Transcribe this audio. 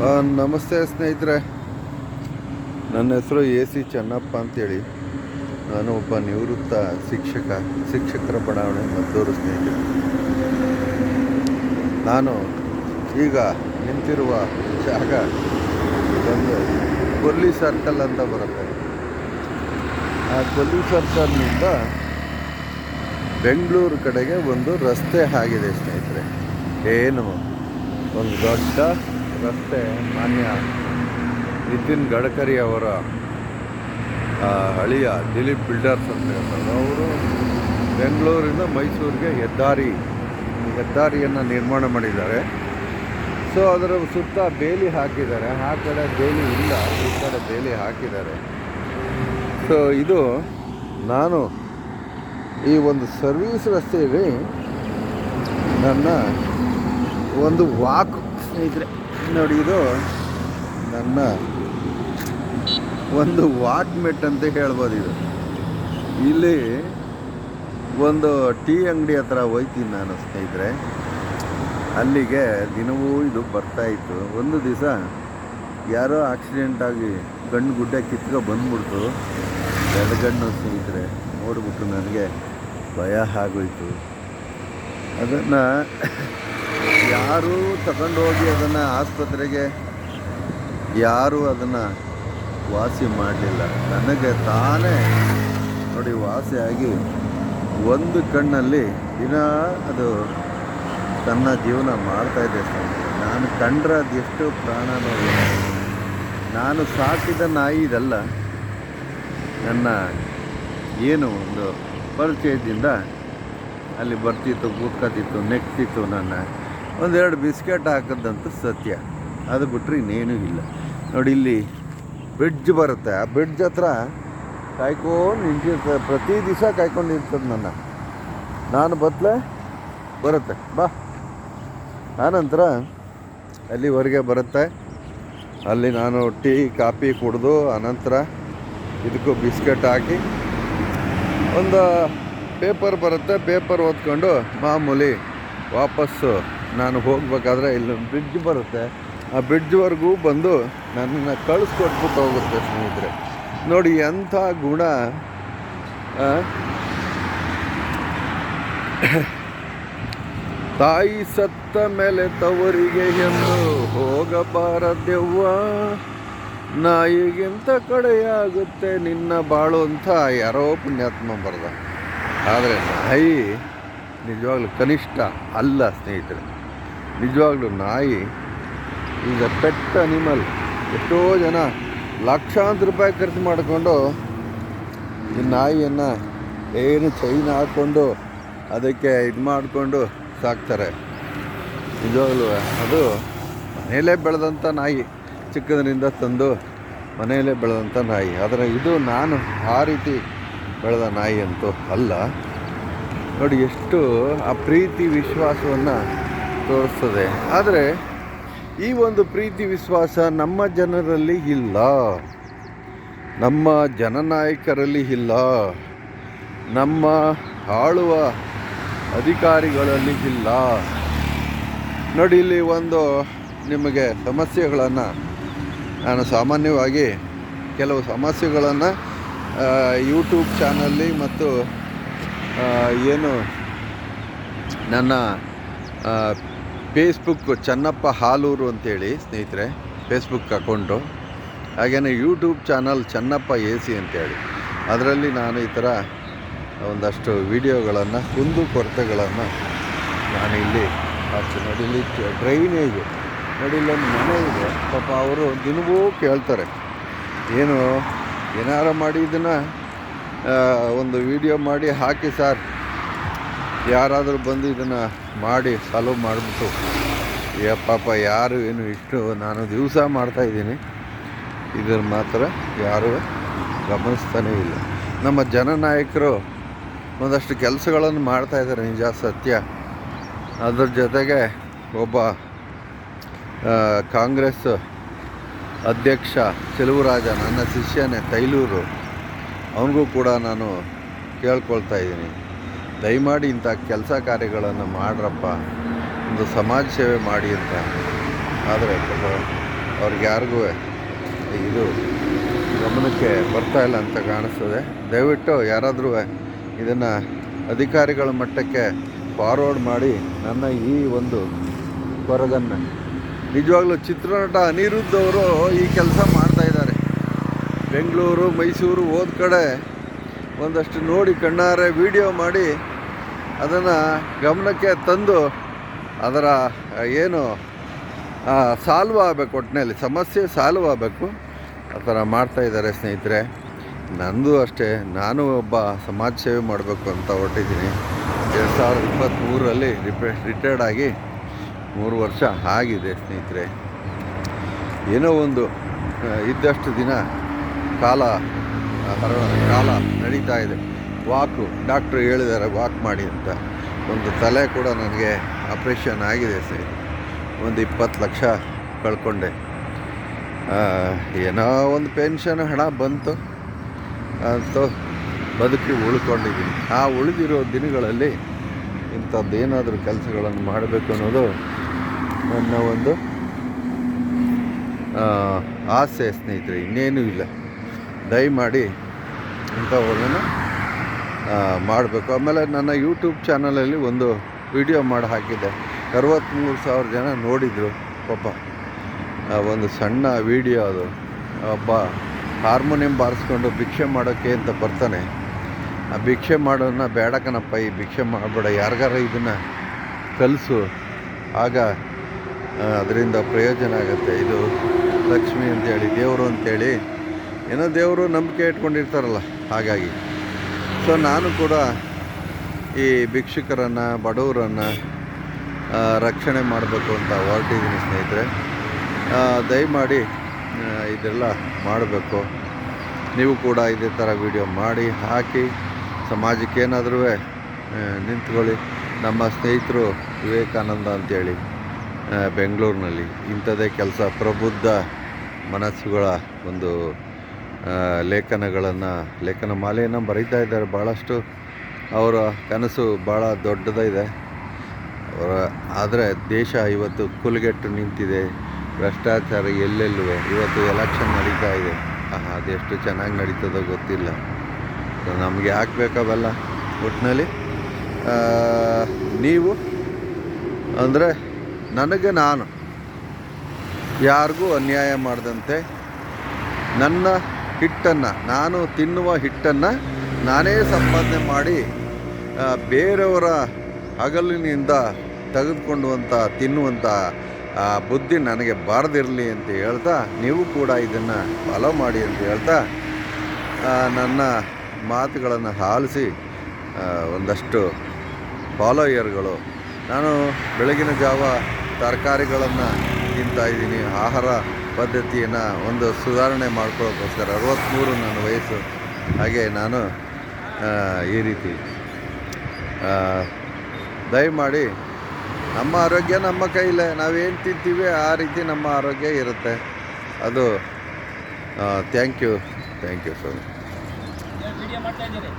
ನಮಸ್ತೆ ಸ್ನೇಹಿತರೆ, ನನ್ನ ಹೆಸರು AC ಚೆನ್ನಪ್ಪ ಅಂತೇಳಿ. ನಾನು ಒಬ್ಬ ನಿವೃತ್ತ ಶಿಕ್ಷಕರ ಬಡಾವಣೆ ಮದ್ದೂರು ಸ್ನೇಹಿತರೆ. ನಾನು ಈಗ ನಿಂತಿರುವ ಜಾಗ ಒಂದು ಕೊಲ್ಲಿ ಸರ್ಕಲ್ ಅಂತ ಬರುತ್ತೆ. ಆ ಕೊಲ್ಲಿ ಸರ್ಕಲ್ನಿಂದ ಬೆಂಗಳೂರು ಕಡೆಗೆ ಒಂದು ರಸ್ತೆ ಆಗಿದೆ ಸ್ನೇಹಿತರೆ. ಏನು ಒಂದು ದೊಡ್ಡ ರಸ್ತೆ ಮಾನ್ಯ ನಿತಿನ್ ಗಡ್ಕರಿ ಅವರ ಅಳಿಯ ದಿಲೀಪ್ ಬಿಲ್ಡರ್ಸ್ ಅಂತ ಹೇಳ್ತಾರೆ. ಅವರು ಬೆಂಗಳೂರಿಂದ ಮೈಸೂರಿಗೆ ಹೆದ್ದಾರಿಯನ್ನು ನಿರ್ಮಾಣ ಮಾಡಿದ್ದಾರೆ. ಸೊ ಅದರ ಸುತ್ತ ಬೇಲಿ ಹಾಕಿದ್ದಾರೆ. ಆ ಕಡೆ ಬೇಲಿ ಇಲ್ಲ, ಈ ಕಡೆ ಬೇಲಿ ಹಾಕಿದ್ದಾರೆ. ಸೊ ಇದು ನಾನು ಈ ಒಂದು ಸರ್ವೀಸ್ ರಸ್ತೆಯಲ್ಲಿ ನನ್ನ ಒಂದು ವಾಕ್ ಸ್ನೇಹಿತರೆ ನೋಡಿ, ಇದು ನನ್ನ ಒಂದು ವಾಕ್ ಮೆಟ್ ಅಂತ ಹೇಳ್ಬೋದು. ಇದು ಇಲ್ಲಿ ಒಂದು ಟೀ ಅಂಗಡಿ ಹತ್ರ ಹೋಯ್ತೀನಿ ನಾನು ಸ್ನೇಹಿತರೆ. ಅಲ್ಲಿಗೆ ದಿನವೂ ಇದು ಬರ್ತಾಯಿತ್ತು. ಒಂದು ದಿವಸ ಯಾರೋ ಆಕ್ಸಿಡೆಂಟಾಗಿ ಗಂಡು ಗುಡ್ಡೆ ಕಿತ್ಕೊ ಬಂದ್ಬಿಡ್ತು. ಎಡಗಣ್ಣು ಸ್ನೇಹಿತರೆ ನೋಡ್ಬಿಟ್ಟು ನನಗೆ ಭಯ ಆಗೋಯ್ತು. ಅದನ್ನು ಯಾರೂ ತಗೊಂಡೋಗಿ ಅದನ್ನು ಆಸ್ಪತ್ರೆಗೆ ಯಾರೂ ಅದನ್ನು ವಾಸಿ ಮಾಡಲಿಲ್ಲ. ನನಗೆ ತಾನೇ ನೋಡಿ ವಾಸಿಯಾಗಿ ಒಂದು ಕಣ್ಣಲ್ಲಿ ದಿನ ಅದು ತನ್ನ ಜೀವನ ಮಾಡ್ತಾಯಿದೆ. ನಾನು ಕಂಡ್ರೆ ಅದೆಷ್ಟು ಪ್ರಾಣ ನೋವು. ನಾನು ಸಾಕಿದ ನಾಯಿ ಇದಲ್ಲ. ನನ್ನ ಏನು ಒಂದು ಪರಿಚಯದಿಂದ ಅಲ್ಲಿ ಬರ್ತಿತ್ತು, ಕೂತ್ಕೊತಿತ್ತು, ನೆಕ್ತಿತ್ತು. ನನ್ನ ಒಂದೆರಡು ಬಿಸ್ಕೆಟ್ ಹಾಕೋದಂತೂ ಸತ್ಯ. ಅದು ಬಿಟ್ಟರೆ ಇನ್ನೇನೂ ಇಲ್ಲ. ನೋಡಿ ಇಲ್ಲಿ ಬ್ರಿಡ್ಜ್ ಬರುತ್ತೆ. ಆ ಬ್ರಿಡ್ಜ್ ಹತ್ರ ಕಾಯ್ಕೊಂಡು ನಿಂತಿರ್ತದೆ. ಪ್ರತಿ ದಿವಸ ಕಾಯ್ಕೊಂಡು ನಿಂತದ್ದು ನಾನು ಬತ್ತಲೆ ಬರುತ್ತೆ ಬಾ. ಆನಂತರ ಅಲ್ಲಿವರೆಗೆ ಬರುತ್ತೆ. ಅಲ್ಲಿ ನಾನು ಟೀ ಕಾಫಿ ಕುಡಿದು ಅನಂತರ ಇದಕ್ಕೂ ಬಿಸ್ಕೆಟ್ ಹಾಕಿ ಒಂದು ಪೇಪರ್ ಬರುತ್ತೆ. ಪೇಪರ್ ಓದ್ಕೊಂಡು ಮಾಮೂಲಿ ವಾಪಸ್ಸು ನಾನು ಹೋಗಬೇಕಾದ್ರೆ ಇಲ್ಲೊಂದು ಬ್ರಿಡ್ಜ್ ಬರುತ್ತೆ. ಆ ಬ್ರಿಡ್ಜ್ವರೆಗೂ ಬಂದು ನನ್ನನ್ನು ಕಳಿಸ್ಕೊಟ್ಬಿಟ್ಟು ಹೋಗುತ್ತೆ ಸ್ನೇಹಿತರೆ. ನೋಡಿ ಎಂಥ ಗುಣ. ತಾಯಿ ಸತ್ತ ಮೇಲೆ ತವರಿಗೆ ಎಂದು ಹೋಗಬಾರದೆವ್ವ, ನಾಯಿಗಿಂತ ಕಡೆಯಾಗುತ್ತೆ ನಿನ್ನ ಬಾಳು ಅಂತ ಯಾರೋ ಪುಣ್ಯಾತ್ಮ ಬರೆದ. ಆದರೆ ನಾಯಿ ನಿಜವಾಗ್ಲೂ ಕನಿಷ್ಠ ಅಲ್ಲ ಸ್ನೇಹಿತರೆ. ನಿಜವಾಗ್ಲೂ ನಾಯಿ ಈಸ್ ಅ ಪೆಟ್ ಅನಿಮಲ್. ಎಷ್ಟೋ ಜನ ಲಕ್ಷಾಂತರ ರೂಪಾಯಿ ಖರ್ಚು ಮಾಡಿಕೊಂಡು ಈ ನಾಯಿಯನ್ನು ಏನು ಚೈನ್ ಹಾಕ್ಕೊಂಡು ಅದಕ್ಕೆ ಇದು ಮಾಡಿಕೊಂಡು ಸಾಕ್ತಾರೆ. ನಿಜವಾಗ್ಲೂ ಅದು ಮನೆಯಲ್ಲೇ ಬೆಳೆದಂಥ ನಾಯಿ, ಚಿಕ್ಕದರಿಂದ ತಂದು ಮನೆಯಲ್ಲೇ ಬೆಳೆದಂಥ ನಾಯಿ. ಆದರೆ ಇದು ನಾನು ಆ ರೀತಿ ಬೆಳೆದ ನಾಯಿ ಅಂತೂ ಅಲ್ಲ. ನೋಡಿ ಎಷ್ಟು ಆ ಪ್ರೀತಿ ವಿಶ್ವಾಸವನ್ನು ತೋರಿಸ್ತದೆ. ಆದರೆ ಈ ಒಂದು ಪ್ರೀತಿ ವಿಶ್ವಾಸ ನಮ್ಮ ಜನರಲ್ಲಿ ಇಲ್ಲ, ನಮ್ಮ ಜನನಾಯಕರಲ್ಲಿ ಇಲ್ಲ, ನಮ್ಮ ಆಳುವ ಅಧಿಕಾರಿಗಳಲ್ಲಿ ಇಲ್ಲ. ನೋಡಿ ಇಲ್ಲಿ ಒಂದು ನಿಮಗೆ ಸಮಸ್ಯೆಗಳನ್ನು ನಾನು ಸಾಮಾನ್ಯವಾಗಿ ಕೆಲವು ಸಮಸ್ಯೆಗಳನ್ನು ಯೂಟ್ಯೂಬ್ ಚಾನಲ್ಲಿ ಮತ್ತು ಏನು ನನ್ನ ಫೇಸ್ಬುಕ್ ಚೆನ್ನಪ್ಪ ಹಾಲೂರು ಅಂತೇಳಿ ಸ್ನೇಹಿತರೆ ಫೇಸ್ಬುಕ್ ಅಕೌಂಟು, ಹಾಗೆಯೇ ಯೂಟ್ಯೂಬ್ ಚಾನಲ್ ಚೆನ್ನಪ್ಪ AC ಅಂತೇಳಿ, ಅದರಲ್ಲಿ ನಾನು ಈ ಥರ ಒಂದಷ್ಟು ವಿಡಿಯೋಗಳನ್ನು ಕುಂದು ಕೊರತೆಗಳನ್ನು ನಾನು ಇಲ್ಲಿ ಹಾಕ್ತೀನಿ. ನೋಡಿ ಇಲ್ಲಿ ಡ್ರೈನೇಜು, ನೋಡಿ ಇಲ್ಲೊಂದು ಮನೆ ಇದೆ. ಪಾಪ ಅವರು ದಿನವೂ ಕೇಳ್ತಾರೆ, ಏನಾರು ಮಾಡಿ ಇದನ್ನು ಒಂದು ವಿಡಿಯೋ ಮಾಡಿ ಹಾಕಿ ಸರ್, ಯಾರಾದರೂ ಬಂದು ಇದನ್ನು ಮಾಡಿ ಸಾಲ್ವ್ ಮಾಡಿಬಿಟ್ಟು. ಪಾಪ ಯಾರು ಏನು ಇಷ್ಟು ನಾನು ದಿವಸ ಮಾಡ್ತಾಯಿದ್ದೀನಿ, ಇದನ್ನು ಮಾತ್ರ ಯಾರೂ ಗಮನಿಸ್ತಾನೇ ಇಲ್ಲ. ನಮ್ಮ ಜನನಾಯಕರು ಒಂದಷ್ಟು ಕೆಲಸಗಳನ್ನು ಮಾಡ್ತಾಯಿದ್ದಾರೆ, ನಿಜ ಸತ್ಯ. ಅದ್ರ ಜೊತೆಗೆ ಒಬ್ಬ ಕಾಂಗ್ರೆಸ್ ಅಧ್ಯಕ್ಷ ಚೆಲುವರಾಜ, ನನ್ನ ಶಿಷ್ಯನೇ ತೈಲೂರು, ಅವನಿಗೂ ಕೂಡ ನಾನು ಕೇಳ್ಕೊಳ್ತಾ ಇದ್ದೀನಿ, ದಯಮಾಡಿ ಇಂಥ ಕೆಲಸ ಕಾರ್ಯಗಳನ್ನು ಮಾಡ್ರಪ್ಪ, ಒಂದು ಸಮಾಜ ಸೇವೆ ಮಾಡಿ ಅಂತ. ಆದರೆ ಅವ್ರಿಗೆ ಯಾರಿಗೂ ಇದು ಗಮನಕ್ಕೆ ಬರ್ತಾ ಇಲ್ಲ ಅಂತ ಕಾಣಿಸ್ತದೆ. ದಯವಿಟ್ಟು ಯಾರಾದರೂ ಇದನ್ನು ಅಧಿಕಾರಿಗಳ ಮಟ್ಟಕ್ಕೆ ಫಾರ್ವರ್ಡ್ ಮಾಡಿ ನನ್ನ ಈ ಒಂದು ಕೊರಗನ್ನು. ನಿಜವಾಗ್ಲೂ ಚಿತ್ರನಟ ಅನಿರುದ್ಧ್ ಅವರು ಈ ಕೆಲಸ ಮಾಡ್ತಾಯಿದ್ದಾರೆ. ಬೆಂಗಳೂರು, ಮೈಸೂರು ಹೋದ ಕಡೆ ಒಂದಷ್ಟು ನೋಡಿ ಕಣ್ಣಾರೆ ವಿಡಿಯೋ ಮಾಡಿ ಅದನ್ನು ಗಮನಕ್ಕೆ ತಂದು ಅದರ ಏನು ಸಾಲ್ವ್ ಆಗಬೇಕು, ಒಟ್ಟಿನಲ್ಲಿ ಸಮಸ್ಯೆ ಸಾಲ್ವ್ ಆಗಬೇಕು, ಆ ಥರ ಮಾಡ್ತಾಯಿದ್ದಾರೆ ಸ್ನೇಹಿತರೆ. ನಂದು ಅಷ್ಟೇ, ನಾನು ಒಬ್ಬ ಸಮಾಜ ಸೇವೆ ಮಾಡಬೇಕು ಅಂತ ಹೊರಟಿದ್ದೀನಿ. 2023ರಲ್ಲಿ ರಿಟೈರ್ಡ್ ಆಗಿ 3 ವರ್ಷ ಆಗಿದೆ ಸ್ನೇಹಿತರೆ. ಏನೋ ಒಂದು ಇದ್ದಷ್ಟು ದಿನ ಕಾಲ ನಡೀತಾ ಇದೆ. ಡಾಕ್ಟ್ರು ಹೇಳಿದ್ದಾರೆ ವಾಕ್ ಮಾಡಿ ಅಂತ. ಒಂದು ತಲೆ ಕೂಡ ನನಗೆ ಆಪ್ರೇಷನ್ ಆಗಿದೆ ಸ್ನೇಹಿತರೆ. ಒಂದು 20 ಲಕ್ಷ ಕಳ್ಕೊಂಡೆ. ಏನೋ ಒಂದು ಪೆನ್ಷನ್ ಹಣ ಬಂತು ಅಂತ ಬದುಕಿ ಉಳ್ಕೊಂಡಿದ್ದೀನಿ. ಆ ಉಳಿದಿರೋ ದಿನಗಳಲ್ಲಿ ಇಂಥದ್ದೇನಾದರೂ ಕೆಲಸಗಳನ್ನು ಮಾಡಬೇಕು ಅನ್ನೋದು ನನ್ನ ಒಂದು ಆಸೆ ಸ್ನೇಹಿತರೆ, ಇನ್ನೇನೂ ಇಲ್ಲ. ದಯಮಾಡಿ ಇಂಥವುಗಳನ್ನು ಮಾಡಬೇಕು. ಆಮೇಲೆ ನನ್ನ ಯೂಟ್ಯೂಬ್ ಚಾನಲಲ್ಲಿ ಒಂದು ವಿಡಿಯೋ ಮಾಡಿ ಹಾಕಿದ್ದೆ. 63,000 ಜನ ನೋಡಿದರು. ಪಾಪ ಒಂದು ಸಣ್ಣ ವಿಡಿಯೋ ಅದು. ಒಬ್ಬ ಹಾರ್ಮೋನಿಯಂ ಬಾರಿಸ್ಕೊಂಡು ಭಿಕ್ಷೆ ಮಾಡೋಕ್ಕೆ ಅಂತ ಬರ್ತಾನೆ. ಆ ಭಿಕ್ಷೆ ಮಾಡೋನ್ನ ಬೇಡಕನಪ್ಪ, ಈ ಭಿಕ್ಷೆ ಮಾಡಬೇಡ, ಯಾರಿಗಾರ ಇದನ್ನು ಕಲಿಸು, ಆಗ ಅದರಿಂದ ಪ್ರಯೋಜನ ಆಗುತ್ತೆ. ಇದು ಲಕ್ಷ್ಮಿ ಅಂತೇಳಿ, ದೇವರು ಅಂತೇಳಿ, ಏನೋ ದೇವರು ನಂಬಿಕೆ ಇಟ್ಕೊಂಡಿರ್ತಾರಲ್ಲ, ಹಾಗಾಗಿ. ಸೊ ನಾನು ಕೂಡ ಈ ಭಿಕ್ಷುಕರನ್ನು, ಬಡವರನ್ನು ರಕ್ಷಣೆ ಮಾಡಬೇಕು ಅಂತ ಹೊರಟಿದ್ದೀನಿ ಸ್ನೇಹಿತರೆ. ದಯಮಾಡಿ ಇದೆಲ್ಲ ಮಾಡಬೇಕು. ನೀವು ಕೂಡ ಇದೇ ಥರ ವಿಡಿಯೋ ಮಾಡಿ ಹಾಕಿ ಸಮಾಜಕ್ಕೆ ಏನಾದರೂ ನಿಂತ್ಕೊಳ್ಳಿ. ನಮ್ಮ ಸ್ನೇಹಿತರು ವಿವೇಕಾನಂದ ಅಂತೇಳಿ ಬೆಂಗಳೂರಿನಲ್ಲಿ ಇಂಥದ್ದೇ ಕೆಲಸ, ಪ್ರಬುದ್ಧ ಮನಸ್ಸುಗಳ ಒಂದು ಲೇಖನ ಮಾಲೆಯನ್ನು ಬರೀತಾ ಇದ್ದಾರೆ ಭಾಳಷ್ಟು. ಅವರ ಕನಸು ಭಾಳ ದೊಡ್ಡದಿದೆ. ಆದರೆ ದೇಶ ಇವತ್ತು ಕುಲಗೆಟ್ಟು ನಿಂತಿದೆ. ಭ್ರಷ್ಟಾಚಾರ ಎಲ್ಲೆಲ್ಲೂ. ಇವತ್ತು ಎಲೆಕ್ಷನ್ ನಡೀತಾ ಇದೆ. ಅದೆಷ್ಟು ಚೆನ್ನಾಗಿ ನಡೀತದೋ ಗೊತ್ತಿಲ್ಲ. ನಮಗೆ ಹಾಕ್ಬೇಕಾವಲ್ಲ. ಒಟ್ಟಿನಲ್ಲಿ ನೀವು ಅಂದರೆ ನನಗೆ ನಾನು ಯಾರಿಗೂ ಅನ್ಯಾಯ ಮಾಡದಂತೆ ನನ್ನ ಹಿಟ್ಟನ್ನು, ನಾನು ತಿನ್ನುವ ಹಿಟ್ಟನ್ನು ನಾನೇ ಸಂಪಾದನೆ ಮಾಡಿ ಬೇರೆಯವರ ಹಗಲಿನಿಂದ ತೆಗೆದುಕೊಂಡುವಂಥ ತಿನ್ನುವಂಥ ಬುದ್ಧಿ ನನಗೆ ಬಾರದಿರಲಿ ಅಂತ ಹೇಳ್ತಾ, ನೀವು ಕೂಡ ಇದನ್ನು ಫಾಲೋ ಮಾಡಿ ಅಂತ ಹೇಳ್ತಾ, ನನ್ನ ಮಾತುಗಳನ್ನು ಆಲಿಸಿ ಒಂದಷ್ಟು ಫಾಲೋಯರ್ಗಳು. ನಾನು ಬೆಳಗಿನ ಜಾವ ತರಕಾರಿಗಳನ್ನು ತಿಂತಾಯಿದ್ದೀನಿ. ಆಹಾರ ಪದ್ಧತಿಯನ್ನು ಒಂದು ಸುಧಾರಣೆ ಮಾಡ್ಕೊಳ್ಳೋಕ್ಕೋಸ್ಕರ. 63 ನನ್ನ ವಯಸ್ಸು. ಹಾಗೆ ನಾನು ಈ ರೀತಿ ದಯಮಾಡಿ ನಮ್ಮ ಆರೋಗ್ಯ ನಮ್ಮ ಕೈಲೇ. ನಾವೇನು ತಿಂತೀವಿ ಆ ರೀತಿ ನಮ್ಮ ಆರೋಗ್ಯ ಇರುತ್ತೆ. ಅದು ಥ್ಯಾಂಕ್ ಯು ಸೊ ಮಚ್.